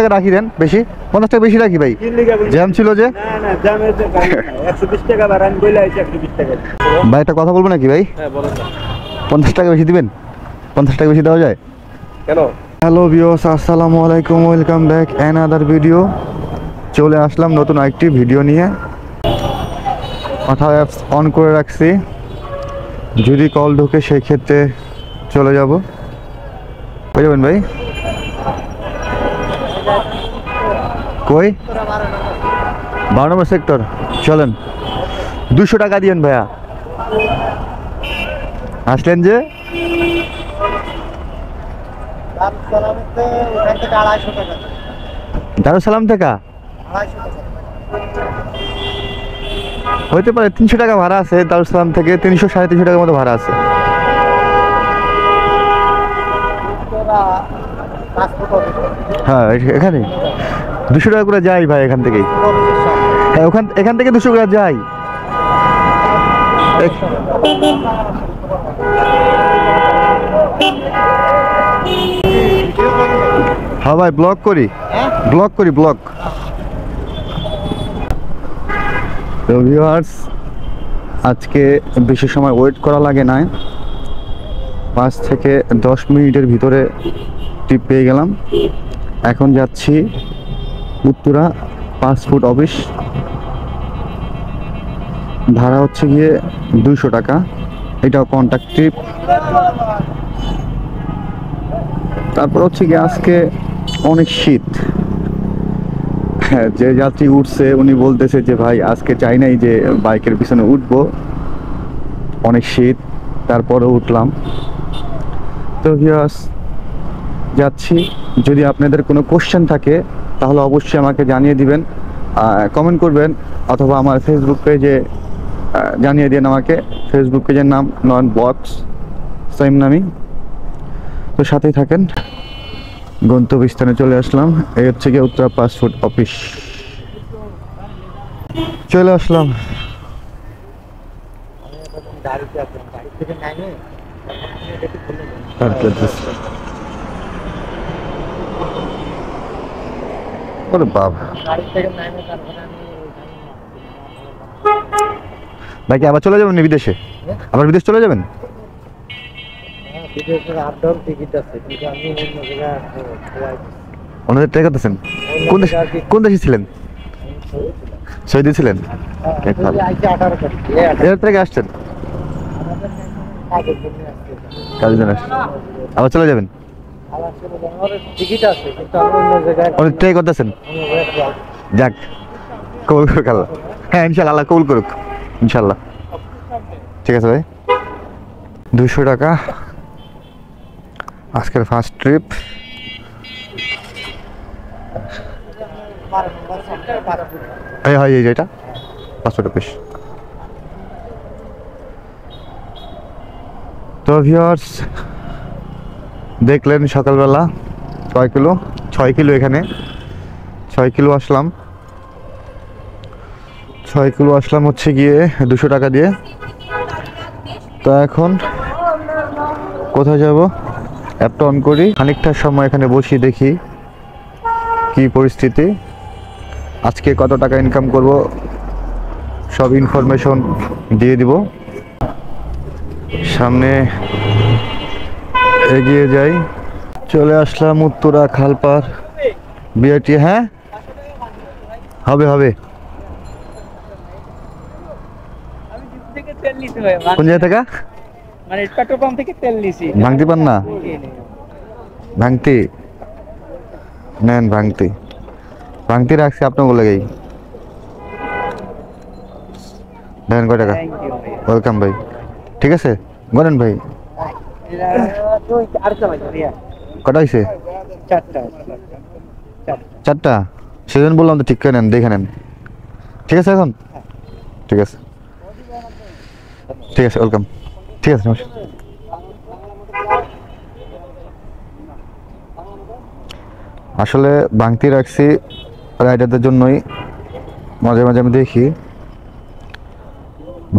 টাকা রাখি দেন, বেশি 50 টাকা বেশি রাখি ভাই, জ্যাম ছিল যে। ভাই একটা কথা বলবো নাকি ভাই? 50 টাকা বেশি দিবেন? 50 টাকা বেশি দেওয়া যায় কেন? হ্যালো ভিউয়ার্স, আসসালামু আলাইকুম, ওয়েলকাম ব্যাক অ্যানাদার ভিডিও। চলে আসলাম নতুন আরেকটি ভিডিও নিয়ে। কথা অ্যাপস অন করে রাখছি, যদি কল ঢোকে সেই ক্ষেত্রে চলে যাব। কই যাবেন ভাই? কই? 12 নম্বর সেক্টর, চলেন। 200 টাকা দিয়েন ভাইয়া। আসলেন যে দারুসালাম থেকে হইতে পারে 300 টাকা ভাড়া আছে, দারুসালাম থেকে 300 350 টাকার মতো ভাড়া আছে। হ্যাঁ এখানে 200 টাকা করে যাই ভাই, এখান থেকেই। হ্যাঁ এখান থেকে 200 করে যাই। হ্যাঁ ভাই ব্লগ করি, ব্লগ। তো ভিউয়ার্স, আজকে বেশি সময় ওয়েট করা লাগে না, 5 থেকে 10 মিনিটের ভিতরে টিপ পেয়ে গেলাম। এখন যাচ্ছি উত্তরা পাসপোর্ট অফিস। ভাড়া হচ্ছে গিয়ে 200 টাকা, এটাও কন্ট্যাক্ট ট্রিপ। তারপর হচ্ছে গিয়ে আজকে অনেক শীত। যে যাত্রী উঠছে উনি বলতেছে যে ভাই আজকে চাই নাই যে বাইকের পিছনে উঠবো, অনেক শীত, তারপরে উঠলাম। তো ভিউয়ার্স যাচ্ছি, যদি আপনাদের কোনো কোশ্চেন থাকে তাহলে অবশ্যই আমাকে জানিয়ে দিবেন, কমেন্ট করবেন, অথবা আমার ফেসবুক পেজে জানিয়ে দিন আমাকে। ফেসবুক পেজের নাম নয়ন ব্লগস, সেম নামই। তো সাথেই থাকেন। গন্তব্যস্থানে চলে আসলাম, এই হচ্ছে গিয়ে উত্তরা পাসপোর্ট অফিস। চলে আসলাম। ভাই কি আবার চলে যাবেন বিদেশে? আবার বিদেশ চলে যাবেন? অন্য ট্রাই করতেছেন? কোন দেশে ছিলেন? সৌদি ছিলেন? এর থেকে আসছেন? কাজের জন্য আসছেন, আবার চলে যাবেন? অনেক ট্রাই করতেছেন। যাক, কবুল করুক আল্লাহ। হ্যাঁ ইনশাল্লাহ, আল্লাহ কবুল করুক ইনশাল্লাহ। ঠিক আছে ভাই, 200 টাকা আজকের ফার্স্ট ট্রিপ। এই হয় এটা পাসপোর্ট অফিস। তো ভিউয়ার্স দেখলেন সকালবেলা কয় কিলো? 6 কিলো। এখানে 6 কিলো আসলাম, 6 কিলো আসলাম হচ্ছে গিয়ে 200 টাকা দিয়ে। তো এখন কোথায় যাব? অ্যাপটা অন করি, খানিকটা সময় এখানে বসি, দেখি কি পরিস্থিতি, আজকে কত টাকা ইনকাম করব সব ইনফরমেশন দিয়ে দিব। সামনে এগিয়ে যাই। চলে আসলাম উত্তরা খালপার বিআরটি। হ্যাঁ হবে। কোন জায়গা থেকে? মানে পেট্রোল পাম্প থেকে তেল নিছি। ভাঙতি পান না? ভাঙতি নেন, ভাঙতি রাখছি আপনার বলে। দেন কয় টাকা? ওয়েলকাম ভাই। ঠিক আছে বলেন ভাই। কটা হয়েছে? 4টা। সেজন্য বললাম তো ঠিক করে নেন, দেখে নেন। ঠিক আছে এখন? ঠিক আছে ওয়েলকাম। ঠিক আছে নমস্কার। আসলে ভাঙতি রাখছি রাইডারদের জন্যই। মাঝে মাঝে আমি দেখি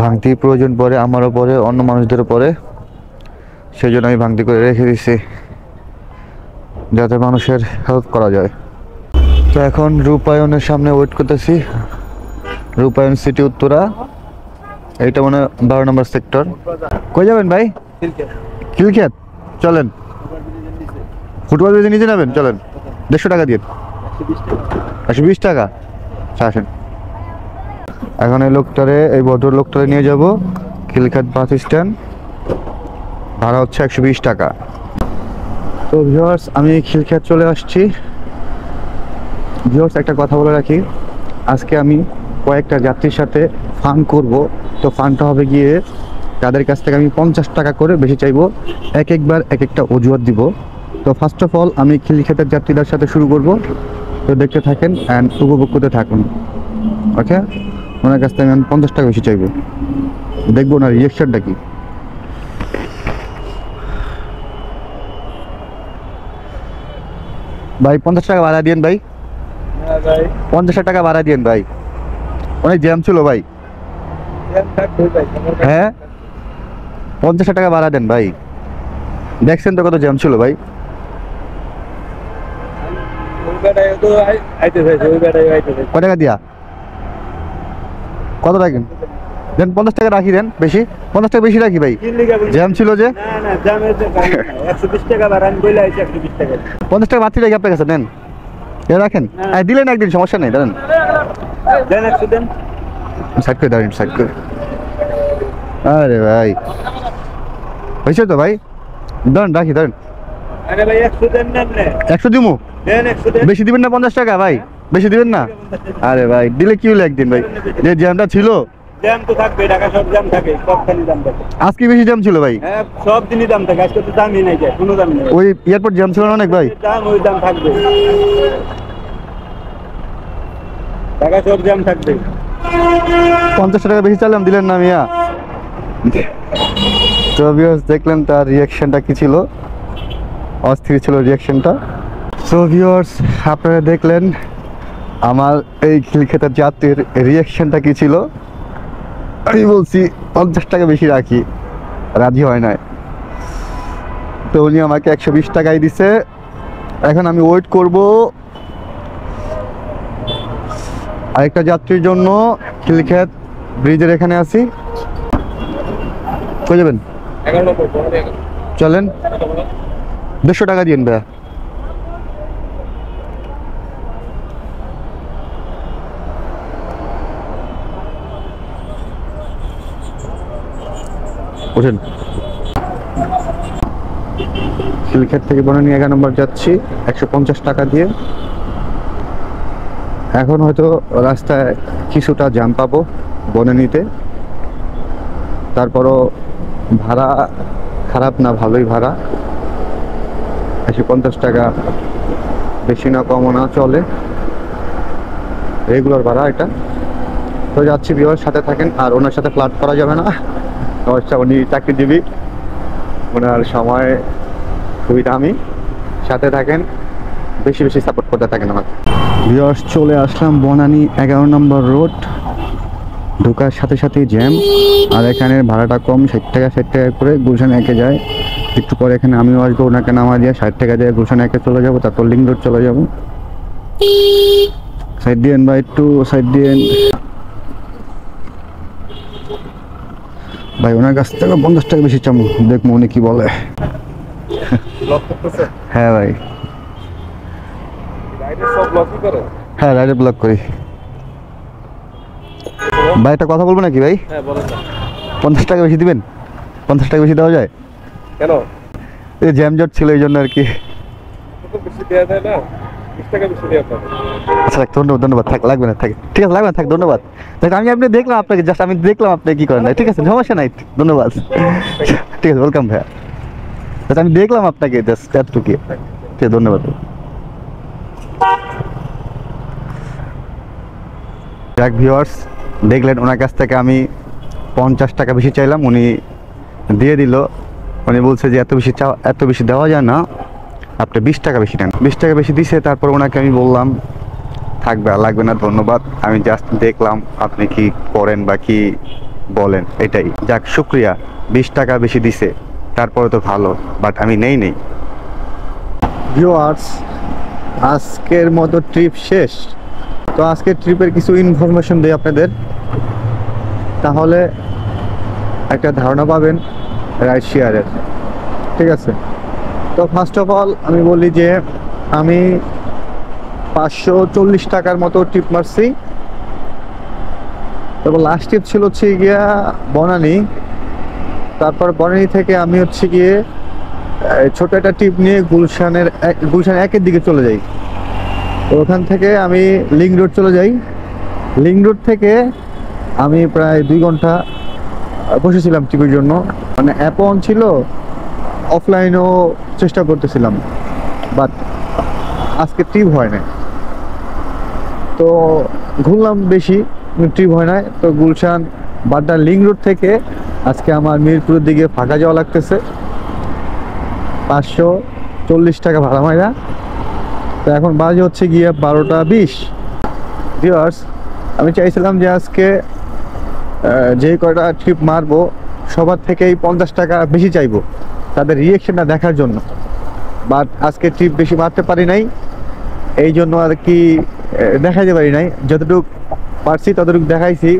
ভাঙতি প্রয়োজন পড়ে, আমারও পড়ে, অন্য মানুষদেরও পড়ে, সেই জন্য আমি ভাঙতি করে রেখে দিচ্ছি যাতে মানুষের হেল্প করা যায়। তো এখন রূপায়ণের সামনে ওয়েট করতেছি। রূপায়ণ সিটি উত্তরা, এইটা মানে 12 নম্বর সেক্টর। কই যাবেন ভাই? খিলক্ষেত। চলেন, ফুটবল বেজে নিচে যাবেন, চলেন। 150 টাকা দিয়ে, 120 টাকা। আসেন, এখন এই লোকটারে, এই ভদ্র লোকটারে নিয়ে যাব খিলক্ষেত বাস স্ট্যান্ড। ভাড়া হচ্ছে 120 টাকা। তো ভিউয়ার্স, আমি খিলক্ষেত চলে আসছি। ভিউয়ার্স, একটা কথা বলে রাখি, আজকে আমি কয়েকটা যাত্রীর সাথে ফান করব। তো ফানটা হবে গিয়ে তাদের কাছ থেকে আমি 50 টাকা করে বেশি চাইবো, একবার এক একটা অজুহাত দিব। তো ফার্স্ট অফ অল আমি খিলক্ষেতের যাত্রীদের সাথে শুরু করব। তো দেখতে থাকেন অ্যান্ড উপভোগ করতে থাকুন। ওকে, ওনার কাছ থেকে আমি 50 টাকা বেশি চাইবো, দেখবো না রিয়েকশনটা কি। ভাই 50 টাকা ভাড়া দিয়েন ভাই। 50 টাকা ভাড়া দিয়েন ভাই, অনেক জ্যাম ছিল ভাই। হ্যাঁ, 50 টাকা ভাড়া দেন ভাই। দেখছেন তো কত জ্যাম ছিল ভাই। কয় টাকা দিয়া, কত রাখেন? দেন 50 টাকা রাখি, দেন বেশি, 50 টাকা বেশি রাখি ভাই, জ্যাম ছিল যে। 50 টাকা বাড়তি রাখি আপনার কাছে, নেন, এ রাখেন। দিলেন একদিন, সমস্যা নেই, দেন। সাইড করে দাঁড়িয়ে, সাইড করে। আরে ভাই, হয়েছে তো ভাই, ধরেন রাখি, ধরেন। 100 দিমু, বেশি দিবেন না? 50 টাকা ভাই, বেশি দিবেন না? আরে ভাই, দিলে কি হলো একদিন ভাই, যে জ্যামটা ছিল। জ্যাম তো থাকবে, ঢাকা সব জ্যাম থাকে, সবখানে জ্যাম থাকে। আজকে বেশি জ্যাম ছিল ভাই। হ্যাঁ, সব দিনই দাম থাকে, আজকে তো দামই নাই, কোনো দাম নেই। ওই এয়ারপোর্ট জ্যাম ছিল না অনেক ভাই। দাম ওই দাম থাকবে, ঢাকা সব জ্যাম থাকবে। 50 টাকা বেশি চাইলাম, দিলেন না মিয়া। তো ভিউয়ার্স, দেখলেন তার রিয়াকশনটা কি ছিল, অস্থির ছিল রিয়াকশনটা। সো ভিউয়ার্স, আপনারা দেখলেন আমার এই খিলক্ষেতের যাত্রীর রিয়াকশনটা কি ছিল। আমি বলছি 50 টাকা বেশি রাখি, রাজি হয় নাই। তো উনি আমাকে 120 টাকাই দিছে। এখন আমি ওয়েট করব আরেকটা যাত্রীর জন্য। খিলক্ষেত ব্রিজের এখানে আছি। কই যাবেন? চলেন, 150 টাকা দিন ভাইয়া। ওঠেন। খিলক্ষেত থেকে বনানী 11 নম্বর যাচ্ছি 150 টাকা দিয়ে। এখন হয়তো রাস্তায় কিছুটা জ্যাম পাবো বনানীতে, তারপরও ভাড়া খারাপ না, ভালোই ভাড়া। 150 টাকা, বেশি না কমও না, চলে, রেগুলার ভাড়া এটা। তো যাচ্ছি, ভিউয়ার সাথে থাকেন। আর ওনার সাথে ফ্লার্ট করা যাবে না, উনি চাকরিজীবী, ওনার সময় খুবই দামি। সাথে থাকেন, বেশি বেশি সাপোর্ট করতে থাকেন আমাকে। ভিউয়ার্স, চলে আসলাম বনানী 11 নম্বর রোড। ঢোকার সাথে সাথেই জ্যাম। আর এখানে ভাড়াটা কম, 60 টাকা 60 টাকা করে গুলশান একে যায়। একটু পরে এখানে আমিও আসবো, ওনাকে নামা দিয়ে 60 টাকা দিয়ে গুলশান একে চলে যাবো, তারপর লিং রোড চলে যাবো। সাইড দিয়েন বা একটু সাইড দিয়েন ভাই। ওনার কাছ থেকে 50 টাকা বেশি চামু, দেখবো উনি কি বলে। হ্যাঁ ভাই, হ্যাঁ রাইডে ব্লক করি ভাই। একটা কথা বলবো নাকি ভাই? 50 টাকা বেশি দিবেন? 50 টাকা বেশি দেওয়া যায় কেন? এই জ্যাম জট ছিল, এই জন্য আর কি। আচ্ছা, ধন্যবাদ, ধন্যবাদ, থাক, লাগবে না, থাকে, ঠিক আছে, লাগবে না, থাক, ধন্যবাদ। আমি আপনি দেখলাম আপনাকে, জাস্ট আমি দেখলাম আপনি কি করেন, ঠিক আছে, সমস্যা নাই, ধন্যবাদ, ঠিক আছে, ওয়েলকাম ভাইয়া। আমি দেখলাম আপনাকে, জাস্ট এতটুকু, ঠিক আছে, ধন্যবাদ। যাক ভিউয়ার্স, দেখলেন ওনার কাছ থেকে আমি 50 টাকা বেশি চাইলাম, উনি দিয়ে দিল। উনি বলছে যে এত বেশি দেওয়া যায় না, আপনি 20 টাকা বেশি নেন। 20 টাকা বেশি দিছে। তারপর ওনাকে আমি বললাম থাকবে, আর লাগবে না, ধন্যবাদ, আমি জাস্ট দেখলাম আপনি কি করেন বা কি বলেন, এটাই। যাক, শুক্রিয়া, 20 টাকা বেশি দিছে, তারপরে তো ভালো, বাট আমি নেই। ভিউয়ার্স, আজকের মতো ট্রিপ শেষ। তো আজকের ট্রিপের কিছু ইনফরমেশন দিই আপনাদের, তাহলে একটা ধারণা পাবেন রাইড শেয়ারের। ঠিক আছে, তো ফার্স্ট অফ অল আমি বলি যে আমি 540 টাকার মতো ট্রিপ মারছি। তারপর লাস্ট ট্রিপ ছিল হচ্ছে গিয়া বনানী। তারপর বনানী থেকে আমি হচ্ছে গিয়ে ছোট একটা ট্রিপ নিয়ে গুলশান একের দিকে চলে যাই। তো ওখান থেকে আমি লিংক রোড চলে যাই। লিংক রোড থেকে আমি প্রায় 2 ঘন্টা বসেছিলাম ট্রিপের জন্য। মানে অ্যাপ অন ছিল, অফলাইনও চেষ্টা করতেছিলাম, বাট আজকে ট্রিপ হয় না। তো ঘুরলাম বেশি, ট্রিপ হয় না। তো গুলশান বাড্ডা লিংক রোড থেকে আজকে আমার মিরপুরের দিকে ফাঁকা যাওয়া লাগতেছে। 540 টাকা ভাড়া মাইরা। তো এখন বাজে হচ্ছে গিয়ে 12টা 20। ভিউয়ার্স, আমি চাইছিলাম যে আজকে যে কয়টা ট্রিপ মারবো সবার থেকেই 50 টাকা বেশি চাইবো, তাদের রিয়েকশনটা দেখার জন্য। বাট আজকে ট্রিপ বেশি মারতে পারি নাই, এই জন্য আর কি দেখাইতে পারি নাই। যতটুকু পারছি ততটুকু দেখাইছি।